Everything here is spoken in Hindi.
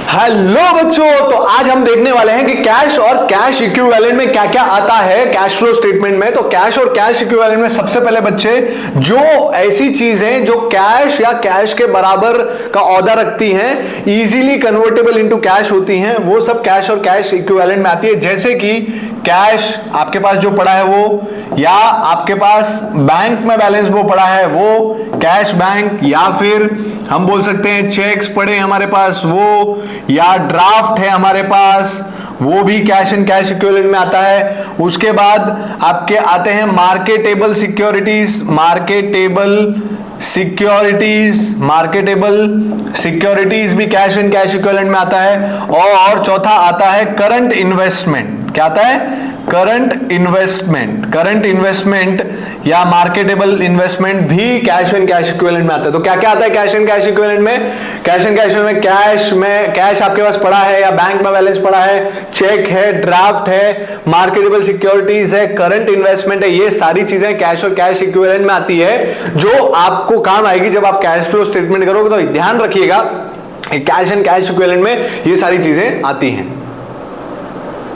हेलो बच्चों, तो आज हम देखने वाले हैं कि कैश और कैश इक्विवेलेंट में क्या क्या आता है कैश फ्लो स्टेटमेंट में। तो कैश और कैश इक्विवेलेंट में सबसे पहले बच्चे जो ऐसी चीजें जो कैश या कैश के बराबर का औदा रखती हैं, इजीली कन्वर्टेबल इनटू कैश होती हैं, वो सब कैश और कैश इक्विवेलेंट में आती है। जैसे कि कैश आपके पास जो पड़ा है वो, या आपके पास बैंक में बैलेंस वो पड़ा है वो कैश बैंक, या फिर हम बोल सकते हैं चेक्स पड़े हमारे पास वो, या ड्राफ्ट है हमारे पास वो भी कैश एंड कैश इक्विवेलेंट में आता है। उसके बाद आपके आते हैं मार्केटेबल सिक्योरिटीज, मार्केटेबल सिक्योरिटीज भी कैश एंड कैश इक्विवेलेंट में आता है। और चौथा आता है करंट इन्वेस्टमेंट। क्या आता है? करंट इन्वेस्टमेंट या मार्केटेबल इन्वेस्टमेंट भी कैश एंड कैश इक्विवेलेंट में आता है। तो क्या क्या आता है कैश एंड कैश इक्विवेलेंट में? कैश एंड कैश में कैश आपके पास पड़ा है या बैंक में बैलेंस पड़ा है, चेक है, ड्राफ्ट है, मार्केटेबल सिक्योरिटीज है, करंट इन्वेस्टमेंट है, ये सारी चीजें कैश और कैश इक्विवेलेंट में आती है, जो आपको काम आएगी जब आप कैश फ्लो स्टेटमेंट करोगे। तो ध्यान रखिएगा कैश एंड कैश इक्विवेलेंट में ये सारी चीजें आती हैं।